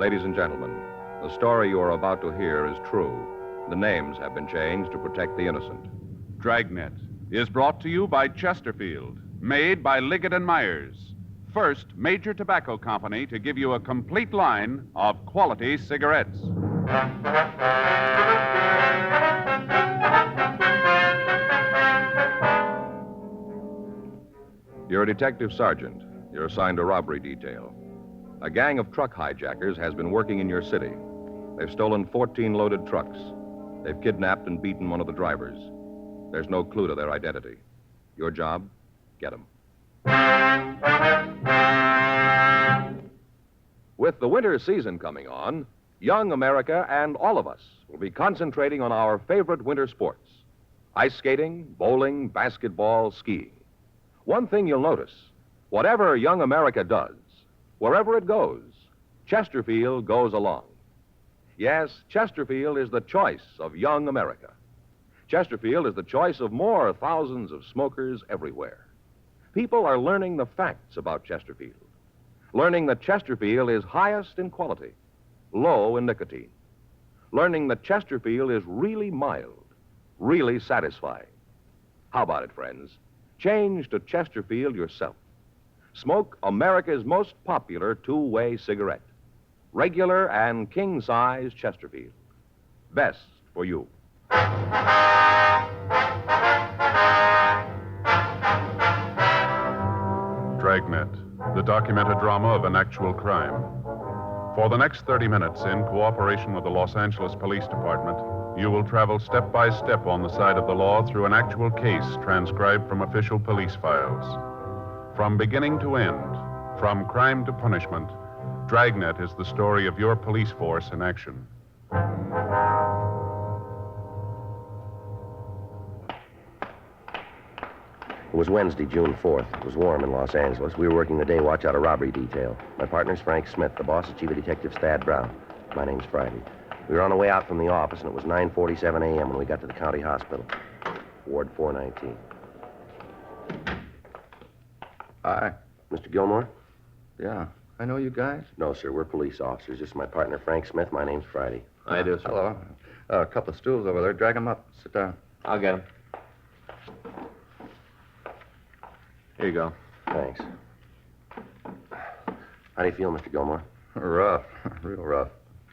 Ladies and gentlemen, the story you are about to hear is true. The names have been changed to protect the innocent. Dragnet is brought to you by Chesterfield, made by Liggett and Myers. First major tobacco company to give you a complete line of quality cigarettes. You're a detective sergeant. You're assigned a robbery detail. A gang of truck hijackers has been working in your city. They've stolen 14 loaded trucks. They've kidnapped and beaten one of the drivers. There's no clue to their identity. Your job? Get them. With the winter season coming on, young America and all of us will be concentrating on our favorite winter sports: ice skating, bowling, basketball, skiing. One thing you'll notice, whatever young America does, wherever it goes, Chesterfield goes along. Yes, Chesterfield is the choice of young America. Chesterfield is the choice of more thousands of smokers everywhere. People are learning the facts about Chesterfield, learning that Chesterfield is highest in quality, low in nicotine, learning that Chesterfield is really mild, really satisfying. How about it, friends? Change to Chesterfield yourself. Smoke America's most popular two-way cigarette. Regular and king-size Chesterfield. Best for you. Dragnet, the documented drama of an actual crime. For the next 30 minutes, in cooperation with the Los Angeles Police Department, you will travel step by step on the side of the law through an actual case transcribed from official police files. From beginning to end, from crime to punishment, Dragnet is the story of your police force in action. It was Wednesday, June 4th. It was warm in Los Angeles. We were working the day watch out of robbery detail. My partner's Frank Smith. The boss is Chief of Detective Stad Brown. My name's Friday. We were on the way out from the office, and it was 9:47 a.m. when we got to the county hospital. Ward 419. Hi. Mr. Gilmore? Yeah. I know you guys. No, sir. We're police officers. This is my partner, Frank Smith. My name's Friday. I do, sir. Hello. A couple of stools over there. Drag them up. Sit down. I'll get him. Here you go. Thanks. How do you feel, Mr. Gilmore? Rough. Real rough.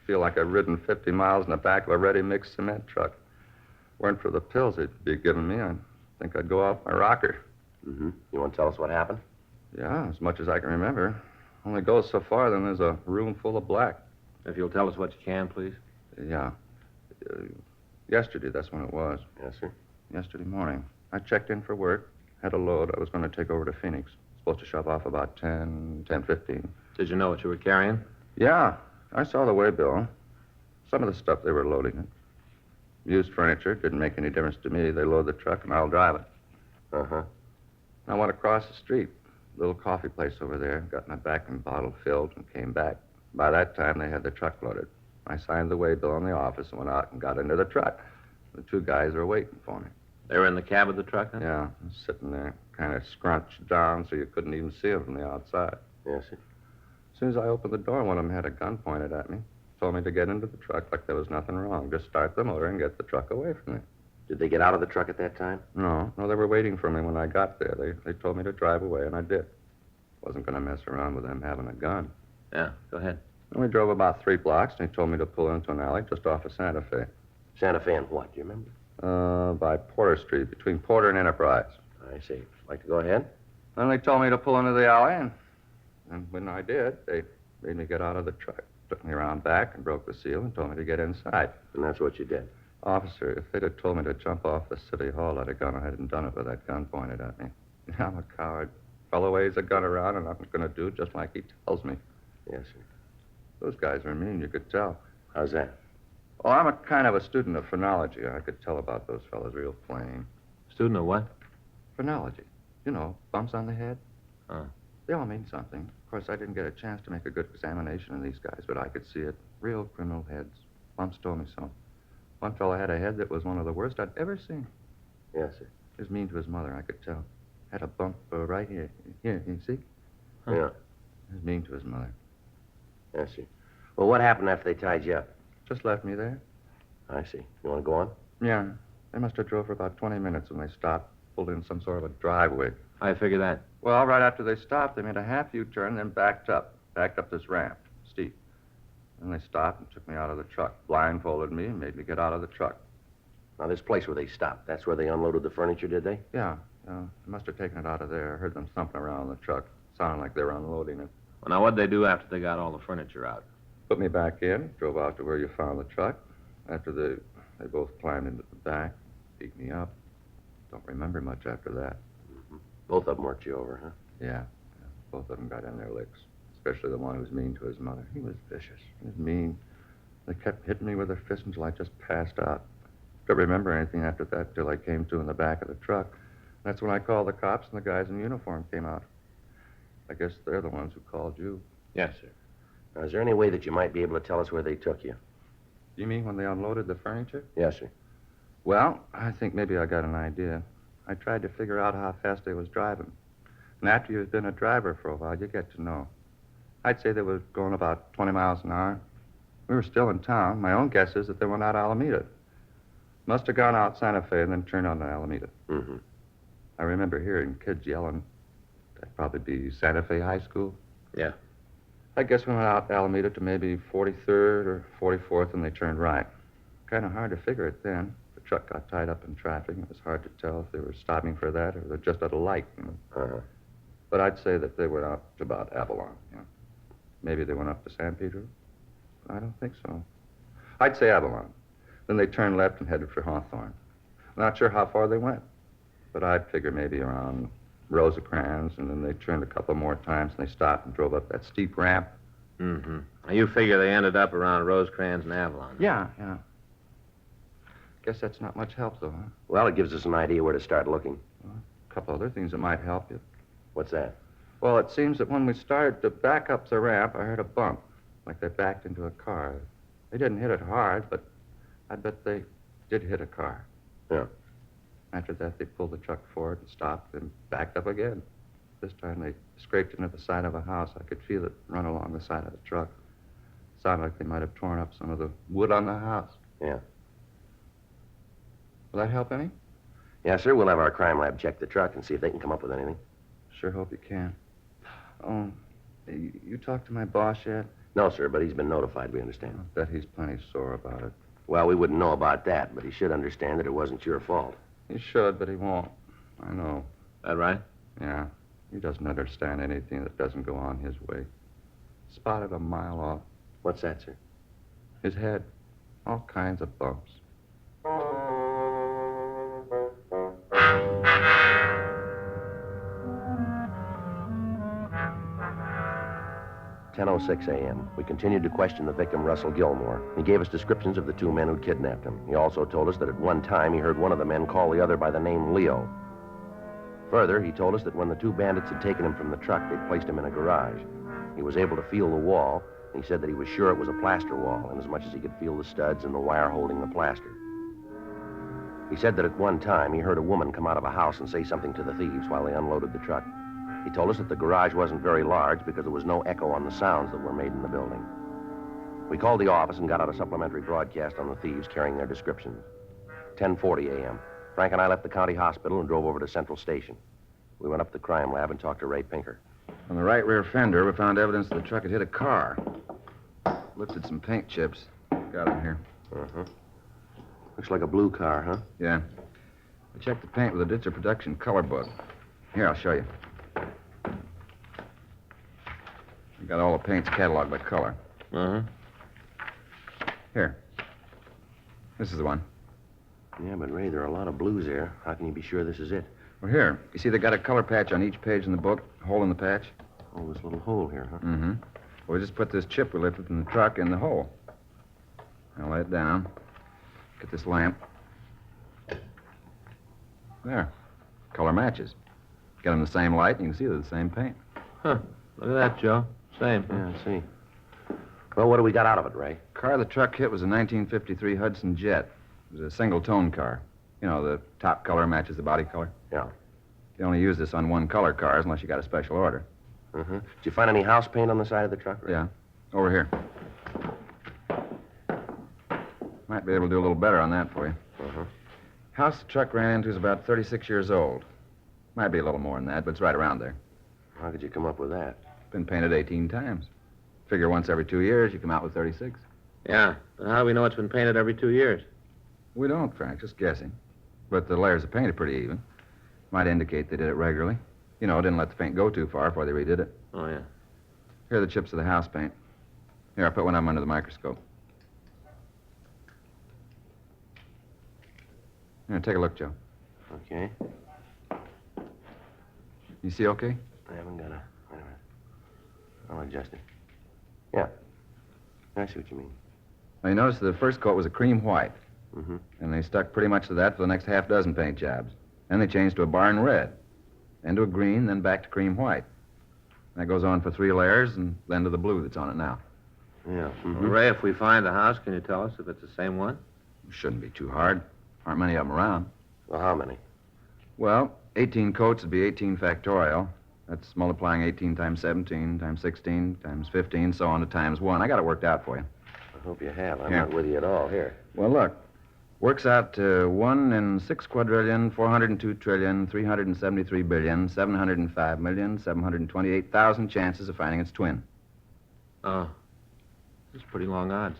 Feel like I've ridden 50 miles in the back of a ready-mix cement truck. Weren't for the pills they'd be giving me, I think I'd go off my rocker. Mm-hmm. You want to tell us what happened? Yeah, as much as I can remember. Only goes so far, then there's a room full of black. If you'll tell us what you can, please. Yeah. Yesterday, that's when it was. Yes, sir. Yesterday morning. I checked in for work, had a load I was going to take over to Phoenix. Supposed to shove off about 10:15. Did you know what you were carrying? Yeah, I saw the waybill. Some of the stuff they were loading it. Used furniture, didn't make any difference to me. They load the truck and I'll drive it. Uh-huh. I went across the street. Little coffee place over there. Got my vacuum bottle filled and came back. By that time, they had the truck loaded. I signed the waybill in the office and went out and got into the truck. The two guys were waiting for me. They were in the cab of the truck, then? Yeah, sitting there, kind of scrunched down so you couldn't even see them from the outside. Yes, sir. As soon as I opened the door, one of them had a gun pointed at me. Told me to get into the truck like there was nothing wrong. Just start the motor and get the truck away from me. Did they get out of the truck at that time? No, they were waiting for me when I got there. They told me to drive away, and I did. Wasn't going to mess around with them having a gun. Yeah, go ahead. And we drove about 3 blocks, and he told me to pull into an alley just off of Santa Fe. Santa Fe and what? Do you remember? By Porter Street, between Porter and Enterprise. I see. Like to go ahead? Then they told me to pull into the alley, and when I did, they made me get out of the truck. Took me around back and broke the seal and told me to get inside. And that's what you did. Officer, if they'd have told me to jump off the city hall, I'd have gone ahead and done it with that gun pointed at me. I'm a coward. Fellow waves a gun around, and I'm going to do just like he tells me. Yes, sir. Those guys are mean, you could tell. How's that? Oh, I'm a kind of a student of phrenology. I could tell about those fellows real plain. Student of what? Phrenology. You know, bumps on the head. Oh. They all mean something. Of course, I didn't get a chance to make a good examination of these guys, but I could see it. Real criminal heads. Bumps told me so. One fellow had a head that was one of the worst I'd ever seen. Yes, sir. He was mean to his mother, I could tell. Had a bump right here. Here, you see? Huh. Yeah. He was mean to his mother. Yes, sir. Well, what happened after they tied you up? Just left me there. I see. You want to go on? Yeah. They must have drove for about 20 minutes when they stopped, pulled in some sort of a driveway. I figure that. Well, right after they stopped, they made a half U-turn, then backed up this ramp, steep. Then they stopped and took me out of the truck, blindfolded me, and made me get out of the truck. Now, this place where they stopped, that's where they unloaded the furniture, did they? Yeah. They must have taken it out of there. I heard them thumping around the truck. Sounded like they were unloading it. Well, now, what'd they do after they got all the furniture out? Put me back in, drove out to where you found the truck. After they both climbed into the back, beat me up. Don't remember much after that. Both of them worked you over, huh? Yeah. Both of them got in their licks, especially the one who was mean to his mother. He was vicious. He was mean. They kept hitting me with their fists until I just passed out. Don't remember anything after that till I came to in the back of the truck. That's when I called the cops and the guys in uniform came out. I guess they're the ones who called you. Yes, sir. Now, is there any way that you might be able to tell us where they took you? You mean when they unloaded the furniture? Yes, sir. Well, I think maybe I got an idea. I tried to figure out how fast they was driving. And after you've been a driver for a while, you get to know. I'd say they were going about 20 miles an hour. We were still in town. My own guess is that they went out Alameda. Must have gone out Santa Fe and then turned on to Alameda. Mm-hmm. I remember hearing kids yelling. That'd probably be Santa Fe High School. Yeah. I guess we went out Alameda to maybe 43rd or 44th, and they turned right. Kind of hard to figure it then. The truck got tied up in traffic. It was hard to tell if they were stopping for that or they're just at a light. Uh-huh. But I'd say that they went out to about Avalon. Maybe they went up to San Pedro. I don't think so. I'd say Avalon. Then they turned left and headed for Hawthorne. Not sure how far they went, but I'd figure maybe around Rosecrans, and then they turned a couple more times, and they stopped and drove up that steep ramp. Mm-hmm. Now, you figure they ended up around Rosecrans and Avalon. Yeah. Guess that's not much help, though, huh? Well, it gives us an idea where to start looking. A couple other things that might help you. What's that? Well, it seems that when we started to back up the ramp, I heard a bump, like they backed into a car. They didn't hit it hard, but I bet they did hit a car. Yeah. After that, they pulled the truck forward and stopped and backed up again. This time, they scraped into the side of a house. I could feel it run along the side of the truck. Sounded like they might have torn up some of the wood on the house. Yeah. Will that help any? Yes, sir. We'll have our crime lab check the truck and see if they can come up with anything. Sure hope you can. Oh, you talked to my boss yet? No, sir, but he's been notified, we understand. I bet he's plenty sore about it. Well, we wouldn't know about that, but he should understand that it wasn't your fault. He should, but he won't. I know. That right? Yeah. He doesn't understand anything that doesn't go on his way. Spotted a mile off. What's that, sir? His head. All kinds of bumps. 10:06 a.m. We continued to question the victim, Russell Gilmore. He gave us descriptions of the two men who'd kidnapped him. He also told us that at one time he heard one of the men call the other by the name Leo. Further, he told us that when the two bandits had taken him from the truck, they'd placed him in a garage. He was able to feel the wall, and he said that he was sure it was a plaster wall, inasmuch as he could feel the studs and the wire holding the plaster. He said that at one time he heard a woman come out of a house and say something to the thieves while they unloaded the truck. He told us that the garage wasn't very large because there was no echo on the sounds that were made in the building. We called the office and got out a supplementary broadcast on the thieves carrying their descriptions. 10:40 a.m. Frank and I left the county hospital and drove over to Central Station. We went up to the crime lab and talked to Ray Pinker. On the right rear fender, we found evidence that the truck had hit a car. Lifted some paint chips. Got them here. Uh-huh. Looks like a blue car, huh? Yeah. I checked the paint with a Ditzer Production color book. Here, I'll show you. We got all the paints cataloged by color. Uh-huh. Here. This is the one. Yeah, but Ray, there are a lot of blues there. How can you be sure this is it? Well, here. You see they got a color patch on each page in the book? Hole in the patch? Oh, this little hole here, huh? Mm-hmm. Well, we just put this chip we lifted from the truck in the hole. I'll lay it down. Get this lamp. There. Color matches. Get them the same light, and you can see they're the same paint. Huh. Look at that, Joe. Same. Yeah, I see. Well, what do we got out of it, Ray? Car the truck hit was a 1953 Hudson Jet. It was a single-tone car. You know, the top color matches the body color. Yeah. You only use this on one-color cars unless you got a special order. Uh-huh. Did you find any house paint on the side of the truck, Ray? Yeah. Over here. Might be able to do a little better on that for you. Uh-huh. House the truck ran into is about 36 years old. Might be a little more than that, but it's right around there. How could you come up with that? Been painted 18 times. Figure once every 2 years, you come out with 36. Yeah, but how do we know it's been painted every 2 years? We don't, Frank, just guessing. But the layers of paint are pretty even. Might indicate they did it regularly. You know, didn't let the paint go too far before they redid it. Oh, yeah. Here are the chips of the house paint. Here, I put one of them under the microscope. Here, take a look, Joe. Okay. You see okay? I haven't got a... Wait a minute. I'll adjust it. Yeah. I see what you mean. Now, you notice the first coat was a cream white. Mm-hmm. And they stuck pretty much to that for the next half dozen paint jobs. Then they changed to a barn red. Then to a green, then back to cream white. That goes on for 3 layers, and then to the blue that's on it now. Yeah. Mm-hmm. Well, Ray, if we find the house, can you tell us if it's the same one? Shouldn't be too hard. Aren't many of them around. Well, how many? Well, 18 coats would be 18 factorial. That's multiplying 18 times 17 times 16 times 15, so on to times 1. I got it worked out for you. I hope you have. I'm Here. not with you at all. Here. Well, look. Works out to 1 in 6 quadrillion, 402 trillion, 373 billion, 705 million, 728,000 chances of finding its twin. Oh, that's pretty long odds.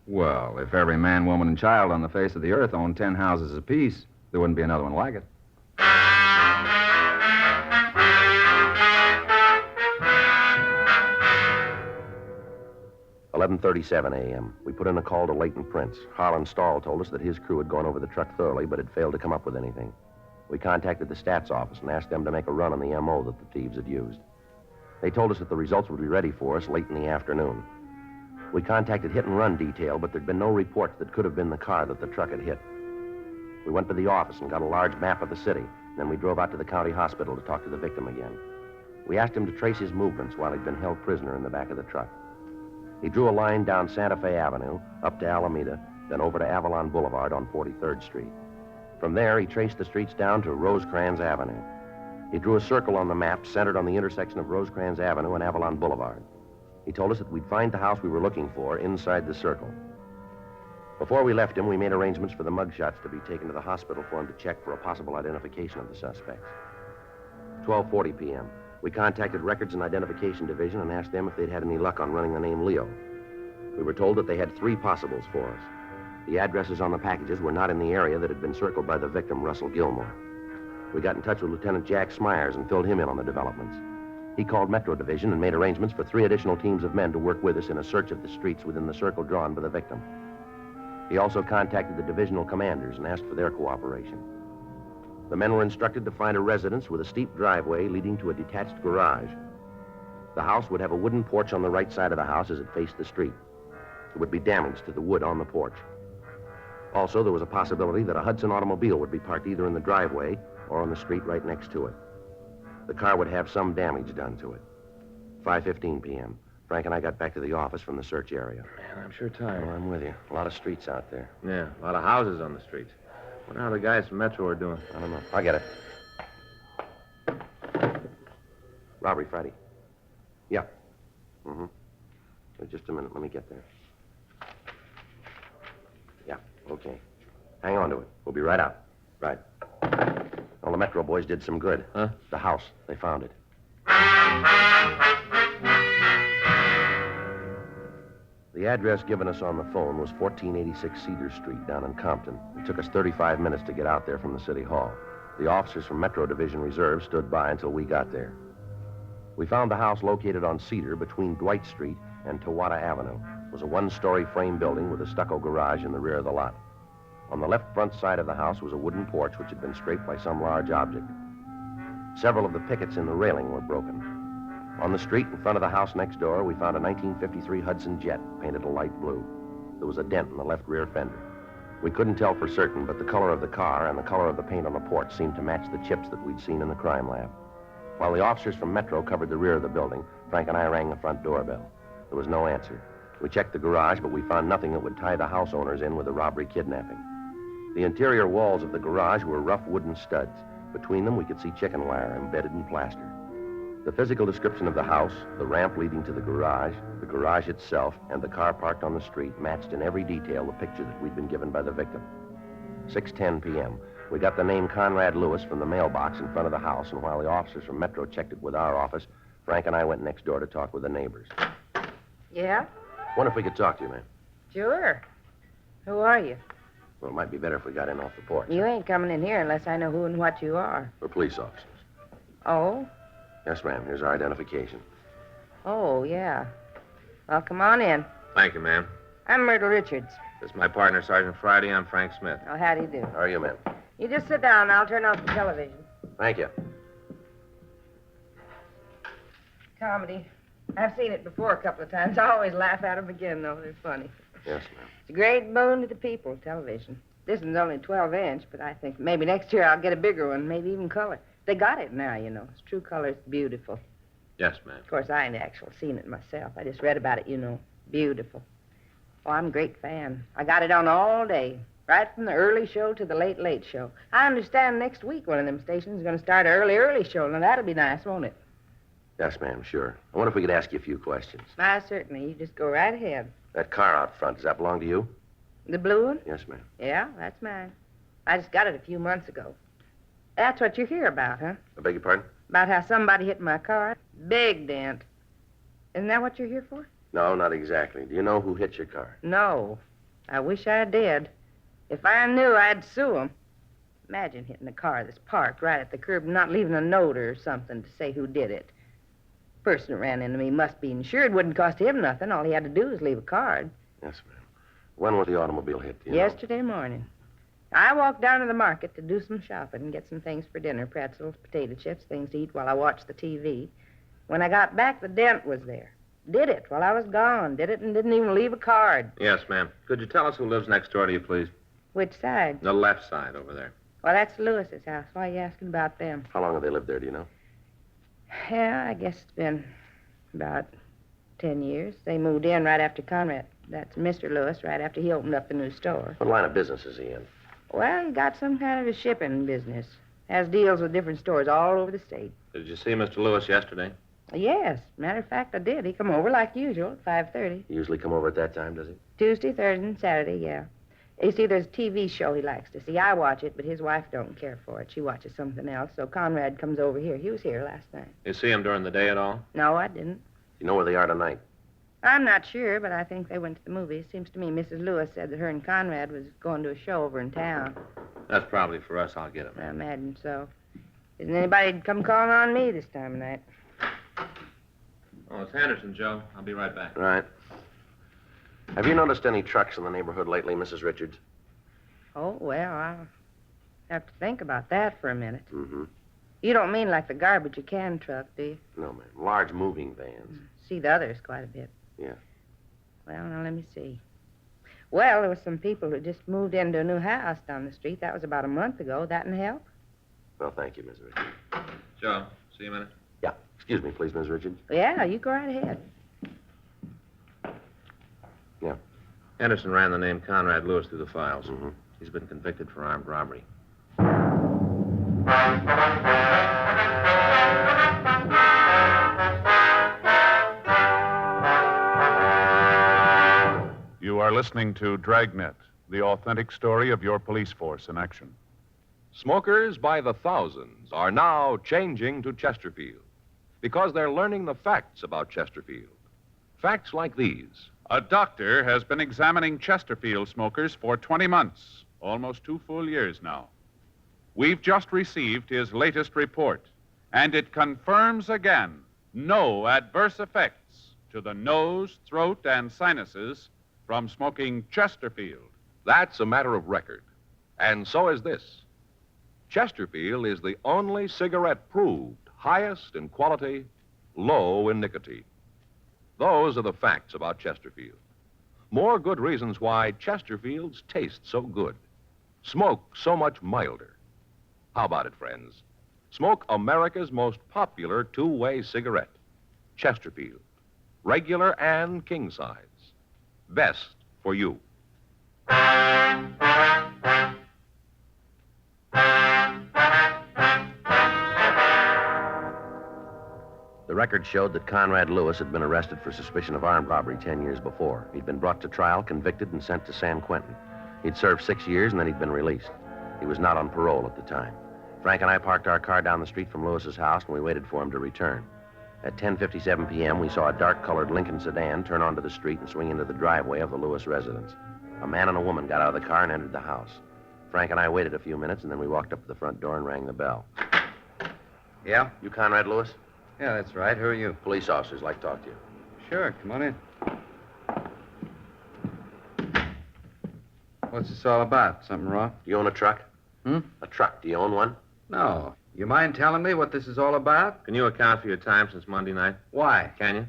Well, if every man, woman, and child on the face of the earth owned 10 houses apiece, there wouldn't be another one like it. $11:37 a.m. We put in a call to Leighton Prince. Harlan Stahl told us that his crew had gone over the truck thoroughly, but had failed to come up with anything. We contacted the stats office and asked them to make a run on the M.O. that the thieves had used. They told us that the results would be ready for us late in the afternoon. We contacted hit and run detail, but there'd been no reports that could have been the car that the truck had hit. We went to the office and got a large map of the city. Then we drove out to the county hospital to talk to the victim again. We asked him to trace his movements while he'd been held prisoner in the back of the truck. He drew a line down Santa Fe Avenue, up to Alameda, then over to Avalon Boulevard on 43rd Street. From there, he traced the streets down to Rosecrans Avenue. He drew a circle on the map centered on the intersection of Rosecrans Avenue and Avalon Boulevard. He told us that we'd find the house we were looking for inside the circle. Before we left him, we made arrangements for the mugshots to be taken to the hospital for him to check for a possible identification of the suspects. 12:40 p.m. We contacted Records and Identification Division and asked them if they'd had any luck on running the name Leo. We were told that they had 3 possibles for us. The addresses on the packages were not in the area that had been circled by the victim, Russell Gilmore. We got in touch with Lieutenant Jack Smyers and filled him in on the developments. He called Metro Division and made arrangements for 3 additional teams of men to work with us in a search of the streets within the circle drawn by the victim. He also contacted the divisional commanders and asked for their cooperation. The men were instructed to find a residence with a steep driveway leading to a detached garage. The house would have a wooden porch on the right side of the house as it faced the street. There would be damage to the wood on the porch. Also, there was a possibility that a Hudson automobile would be parked either in the driveway or on the street right next to it. The car would have some damage done to it. 5:15 p.m. Frank and I got back to the office from the search area. Man, I'm sure tired. Oh, I'm with you. A lot of streets out there. Yeah, a lot of houses on the streets. Wonder how the guys from Metro are doing. I don't know. I'll get it. Robbery Friday. Yeah. Mm-hmm. Just a minute. Let me get there. Yeah, okay. Hang on to it. We'll be right out. Right. Well, the Metro boys did some good. Huh? The house. They found it. The address given us on the phone was 1486 Cedar Street down in Compton. It took us 35 minutes to get out there from the city hall. The officers from Metro Division Reserve stood by until we got there. We found the house located on Cedar between Dwight Street and Towada Avenue. It was a 1-story frame building with a stucco garage in the rear of the lot. On the left front side of the house was a wooden porch which had been scraped by some large object. Several of the pickets in the railing were broken. On the street in front of the house next door, we found a 1953 Hudson Jet painted a light blue. There was a dent in the left rear fender. We couldn't tell for certain, but the color of the car and the color of the paint on the porch seemed to match the chips that we'd seen in the crime lab. While the officers from Metro covered the rear of the building, Frank and I rang the front doorbell. There was no answer. We checked the garage, but we found nothing that would tie the house owners in with the robbery kidnapping. The interior walls of the garage were rough wooden studs. Between them, we could see chicken wire embedded in plaster. The physical description of the house, the ramp leading to the garage itself, and the car parked on the street matched in every detail the picture that we'd been given by the victim. 6:10 p.m. We got the name Conrad Lewis from the mailbox in front of the house, and while the officers from Metro checked it with our office, Frank and I went next door to talk with the neighbors. Yeah? Wonder if we could talk to you, ma'am. Sure. Who are you? Well, it might be better if we got in off the porch. You ain't coming in here unless I know who and what you are. We're police officers. Oh? Yes, ma'am. Here's our identification. Oh, yeah. Well, come on in. Thank you, ma'am. I'm Myrtle Richards. This is my partner, Sergeant Friday. I'm Frank Smith. Oh, how do you do? How are you, ma'am? You just sit down. I'll turn off the television. Thank you. Comedy. I've seen it before a couple of times. I always laugh at them again, though. They're funny. Yes, ma'am. It's a great boon to the people, television. This one's only 12-inch, but I think maybe next year I'll get a bigger one, maybe even color. They got it now, you know. It's true color. It's beautiful. Yes, ma'am. Of course, I ain't actually seen it myself. I just read about it, you know. Beautiful. Oh, I'm a great fan. I got it on all day, right from the early show to the late, late show. I understand next week one of them stations is going to start an early, early show. Now, that'll be nice, won't it? Yes, ma'am, sure. I wonder if we could ask you a few questions. Why, certainly. You just go right ahead. That car out front, does that belong to you? The blue one? Yes, ma'am. Yeah, that's mine. I just got it a few months ago. That's what you're here about, huh? I beg your pardon? About how somebody hit my car? Big dent. Isn't that what you're here for? No, not exactly. Do you know who hit your car? No. I wish I did. If I knew, I'd sue 'em. Imagine hitting a car that's parked right at the curb and not leaving a note or something to say who did it. Person that ran into me must be insured. Wouldn't cost him nothing. All he had to do was leave a card. Yes, ma'am. When was the automobile hit? Do you know? Yesterday morning. I walked down to the market to do some shopping and get some things for dinner, pretzels, potato chips, things to eat while I watched the TV. When I got back, the dent was there. Did it while I was gone. Did it and didn't even leave a card. Yes, ma'am. Could you tell us who lives next door to you, please? Which side? The left side over there. Well, that's Lewis's house. Why are you asking about them? How long have they lived there, do you know? Yeah, I guess it's been about 10 years. They moved in right after Conrad. That's Mr. Lewis, right after he opened up the new store. What line of business is he in? Well, he got some kind of a shipping business. Has deals with different stores all over the state. Did you see Mr. Lewis yesterday? Yes. Matter of fact, I did. He come over like usual at 5:30. He usually come over at that time, does he? Tuesday, Thursday, and Saturday, yeah. You see, there's a TV show he likes to see. I watch it, but his wife don't care for it. She watches something else, so Conrad comes over here. He was here last night. You see him during the day at all? No, I didn't. You know where they are tonight? I'm not sure, but I think they went to the movies. Seems to me Mrs. Lewis said that her and Conrad was going to a show over in town. That's probably for us. I'll get him. I imagine so. Isn't anybody come calling on me this time of night? Oh, it's Henderson, Joe. I'll be right back. Right. Have you noticed any trucks in the neighborhood lately, Mrs. Richards? Oh, well, I'll have to think about that for a minute. Mm-hmm. You don't mean like the garbage or can truck, do you? No, ma'am. Large moving vans. See the others quite a bit. Yeah. Well, now, let me see. Well, there were some people who just moved into a new house down the street. That was about a month ago. That'll help? Well, thank you, Mrs. Richards. Joe, see you a minute. Yeah. Excuse me, please, Mrs. Richards. Yeah, you go right ahead. Yeah. Henderson ran the name Conrad Lewis through the files. Mm-hmm. He's been convicted for armed robbery. You are listening to Dragnet, the authentic story of your police force in action. Smokers by the thousands are now changing to Chesterfield because they're learning the facts about Chesterfield. Facts like these. A doctor has been examining Chesterfield smokers for 20 months, almost 2 full years now. We've just received his latest report, and it confirms again no adverse effects to the nose, throat, and sinuses from smoking Chesterfield. That's a matter of record. And so is this. Chesterfield is the only cigarette proved highest in quality, low in nicotine. Those are the facts about Chesterfield. More good reasons why Chesterfields taste so good, smoke so much milder. How about it, friends? Smoke America's most popular two-way cigarette, Chesterfield. Regular and king size. Best for you. The record showed that Conrad Lewis had been arrested for suspicion of armed robbery 10 years before. He'd been brought to trial, convicted, and sent to San Quentin. He'd served 6 years, and then he'd been released. He was not on parole at the time. Frank and I parked our car down the street from Lewis's house, and we waited for him to return. At 10:57 p.m., we saw a dark-colored Lincoln sedan turn onto the street and swing into the driveway of the Lewis residence. A man and a woman got out of the car and entered the house. Frank and I waited a few minutes, and then we walked up to the front door and rang the bell. Yeah? You Conrad Lewis? Yeah, that's right. Who are you? Police officers like to talk to you. Sure, come on in. What's this all about? Something wrong? Do you own a truck? Hmm? A truck. Do you own one? No. You mind telling me what this is all about? Can you account for your time since Monday night? Why? Can you?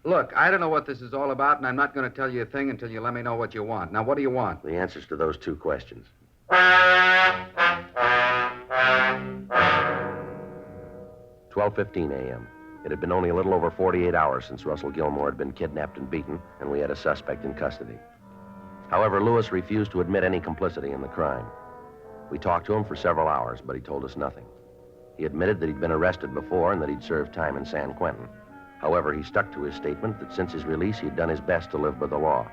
Look, I don't know what this is all about, and I'm not going to tell you a thing until you let me know what you want. Now, what do you want? The answers to those two questions. 12:15 a.m. It had been only a little over 48 hours since Russell Gilmore had been kidnapped and beaten, and we had a suspect in custody. However, Lewis refused to admit any complicity in the crime. We talked to him for several hours, but he told us nothing. He admitted that he'd been arrested before and that he'd served time in San Quentin. However, he stuck to his statement that since his release, he'd done his best to live by the law.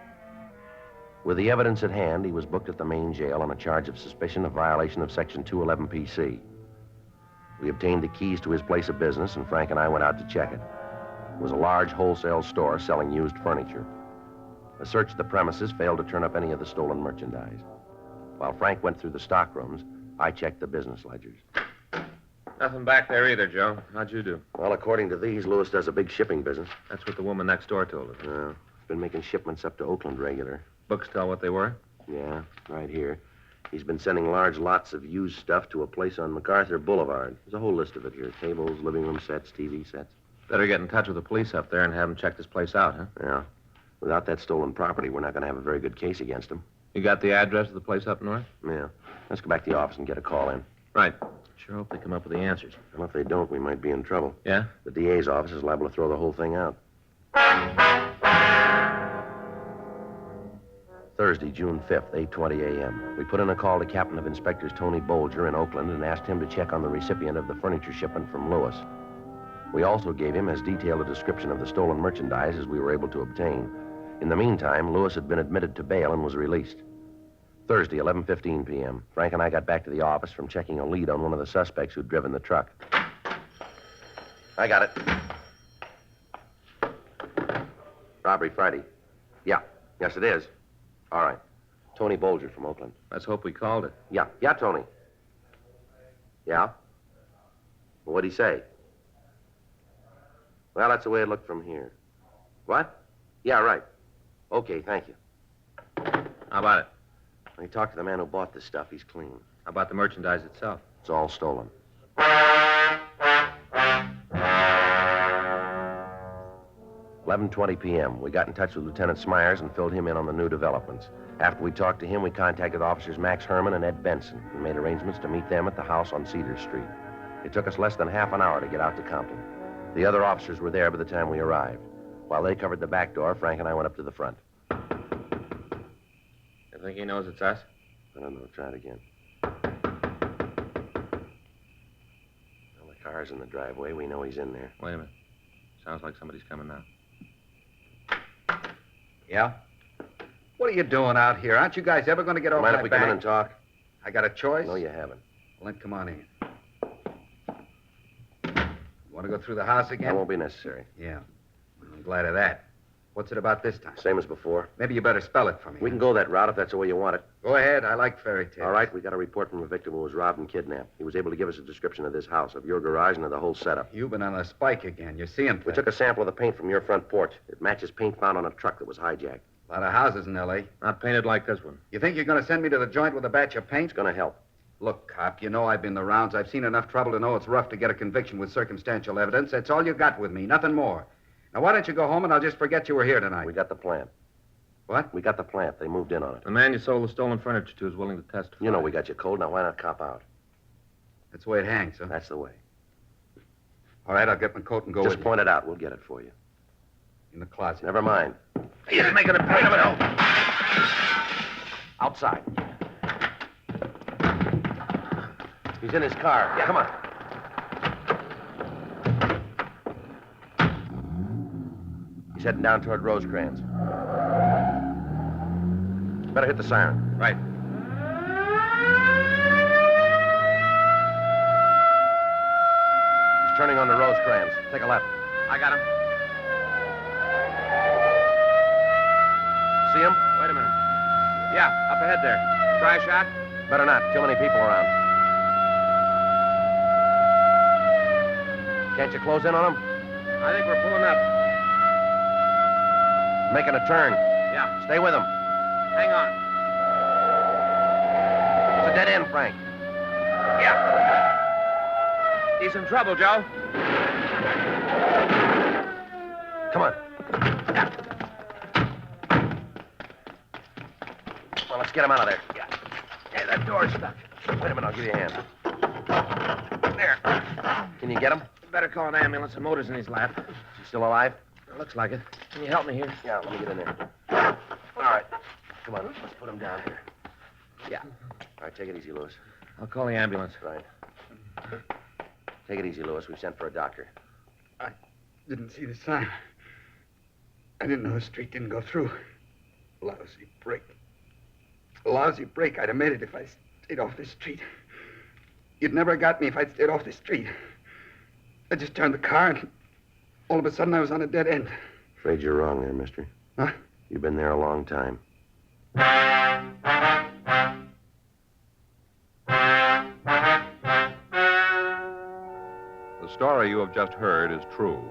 With the evidence at hand, he was booked at the main jail on a charge of suspicion of violation of Section 211 PC. We obtained the keys to his place of business, and Frank and I went out to check it. It was a large wholesale store selling used furniture. A search of the premises failed to turn up any of the stolen merchandise. While Frank went through the stock rooms, I checked the business ledgers. Nothing back there either, Joe. How'd you do? Well, according to these, Lewis does a big shipping business. That's what the woman next door told us. He's been making shipments up to Oakland regular. Books tell what they were? Yeah, right here. He's been sending large lots of used stuff to a place on MacArthur Boulevard. There's a whole list of it here. Tables, living room sets, TV sets. Better get in touch with the police up there and have them check this place out, huh? Yeah. Without that stolen property, we're not going to have a very good case against him. You got the address of the place up north? Yeah. Let's go back to the office and get a call in. Right. Sure hope they come up with the answers. Well, if they don't, we might be in trouble. Yeah? The DA's office is liable to throw the whole thing out. Thursday, June 5th, 8:20 a.m. We put in a call to Captain of Inspectors Tony Bolger in Oakland and asked him to check on the recipient of the furniture shipment from Lewis. We also gave him as detailed a description of the stolen merchandise as we were able to obtain. In the meantime, Lewis had been admitted to bail and was released. Thursday, 11:15 p.m. Frank and I got back to the office from checking a lead on one of the suspects who'd driven the truck. I got it. Robbery Friday. Yeah. Yes, it is. All right. Tony Bolger from Oakland. Let's hope we called it. Yeah. Yeah, Tony. Yeah? Well, what'd he say? Well, that's the way it looked from here. What? Yeah, right. Okay, thank you. How about it? When he talked to the man who bought this stuff, he's clean. How about the merchandise itself? It's all stolen. 11:20 p.m. We got in touch with Lieutenant Smyers and filled him in on the new developments. After we talked to him, we contacted officers Max Herman and Ed Benson and made arrangements to meet them at the house on Cedar Street. It took us less than half an hour to get out to Compton. The other officers were there by the time we arrived. While they covered the back door, Frank and I went up to the front. You think he knows it's us? I don't know. Try it again. Well, the car's in the driveway. We know he's in there. Wait a minute. Sounds like somebody's coming now. Yeah? What are you doing out here? Aren't you guys ever going to get off Mind that if we come in and talk? I got a choice? No, you haven't. Well, then come on in. You want to go through the house again? That won't be necessary. Yeah. I'm glad of that. What's it about this time? Same as before. Maybe you better spell it for me. We can go that route if that's the way you want it. Go ahead. I like fairy tales. All right, we got a report from a victim who was robbed and kidnapped. He was able to give us a description of this house, of your garage, and of the whole setup. You've been on a spike again. You're seeing things. We took a sample of the paint from your front porch. It matches paint found on a truck that was hijacked. A lot of houses in L.A. Not painted like this one. You think you're going to send me to the joint with a batch of paint? It's going to help. Look, cop, you know I've been the rounds. I've seen enough trouble to know it's rough to get a conviction with circumstantial evidence. That's all you got with me, nothing more. Now, why don't you go home and I'll just forget you were here tonight? We got the plant. What? We got the plant. They moved in on it. The man you sold the stolen furniture to is willing to testify. You know we got you cold. Now, why not cop out? That's the way it hangs, huh? That's the way. All right, I'll get my coat and go Just with point it out. We'll get it for you. you. In the closet. Never mind. He's making a point of it all. Outside. He's in his car. Yeah, come on. He's heading down toward Rosecrans. Better hit the siren. Right. He's turning onto Rosecrans. Take a left. I got him. See him? Wait a minute. Yeah, up ahead there. Try a shot? Better not. Too many people around. Can't you close in on him? I think we're pulling up. Making a turn. Yeah. Stay with him. Hang on. It's a dead end, Frank. Yeah. He's in trouble, Joe. Come on. Well, let's get him out of there. Yeah. Hey, that door's stuck. Wait a minute, I'll give you a hand. There. Can you get him? Better call an ambulance. The motor's in his lap. Is he still alive? Looks like it. Can you help me here? Yeah, let me get in there. All right. Come on, let's put him down here. Yeah. All right, take it easy, Lewis. I'll call the ambulance. Right. Take it easy, Lewis. We've sent for a doctor. Didn't see the sign. I didn't know the street didn't go through. Lousy break. A lousy break. I'd have made it if I stayed off this street. You'd never have got me if I'd stayed off this street. I just turned the car and all of a sudden I was on a dead end. Afraid you're wrong there, mister. Huh? You've been there a long time. The story you have just heard is true.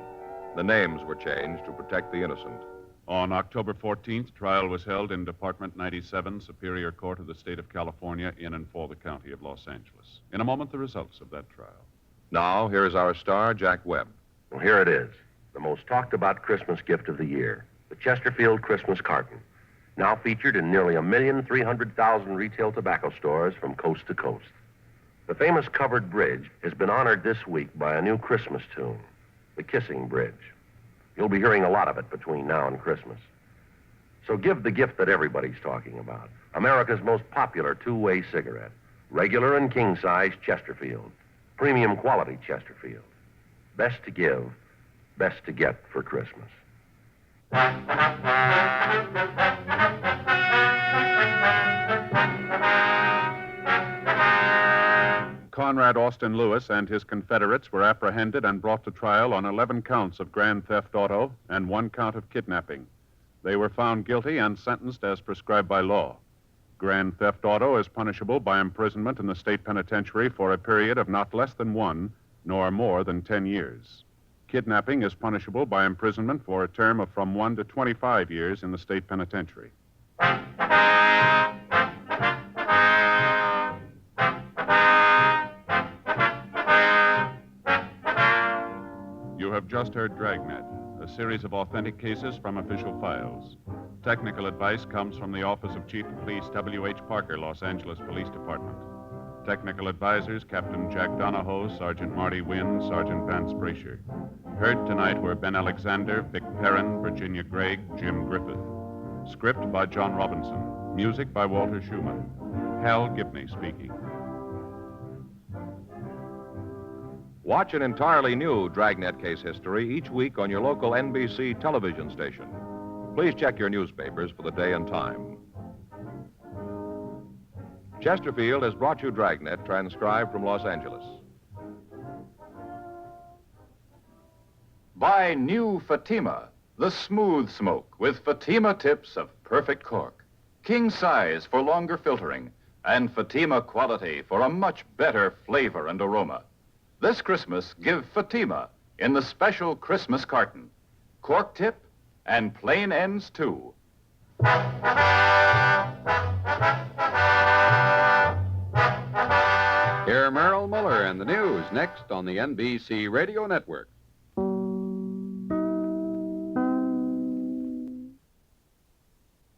The names were changed to protect the innocent. On October 14th, trial was held in Department 97, Superior Court of the State of California, in and for the County of Los Angeles. In a moment, the results of that trial. Now, here's our star, Jack Webb. Well, here it is. The most talked about Christmas gift of the year. The Chesterfield Christmas carton. Now featured in nearly 1,300,000 retail tobacco stores from coast to coast. The famous covered bridge has been honored this week by a new Christmas tune, The Kissing Bridge. You'll be hearing a lot of it between now and Christmas. So give the gift that everybody's talking about. America's most popular two-way cigarette. Regular and king-size Chesterfield. Premium quality Chesterfield. Best to give, best to get for Christmas. Conrad Austin Lewis and his Confederates were apprehended and brought to trial on 11 counts of grand theft auto and 1 count of kidnapping. They were found guilty and sentenced as prescribed by law. Grand theft auto is punishable by imprisonment in the state penitentiary for a period of not less than 1, nor more than 10 years. Kidnapping is punishable by imprisonment for a term of from 1 to 25 years in the state penitentiary. You have just heard Dragnet, a series of authentic cases from official files. Technical advice comes from the Office of Chief of Police W.H. Parker, Los Angeles Police Department. Technical advisors, Captain Jack Donahoe, Sergeant Marty Wynn, Sergeant Vance Brasher. Heard tonight were Ben Alexander, Vic Perrin, Virginia Gregg, Jim Griffith. Script by John Robinson. Music by Walter Schumann. Hal Gibney speaking. Watch an entirely new Dragnet case history each week on your local NBC television station. Please check your newspapers for the day and time. Chesterfield has brought you Dragnet, transcribed from Los Angeles. Buy new Fatima, the smooth smoke with Fatima tips of perfect cork. King size for longer filtering, and Fatima quality for a much better flavor and aroma. This Christmas, give Fatima in the special Christmas carton. Cork tip and plain ends, too. Hear Merrill Miller and the news next on the NBC Radio Network.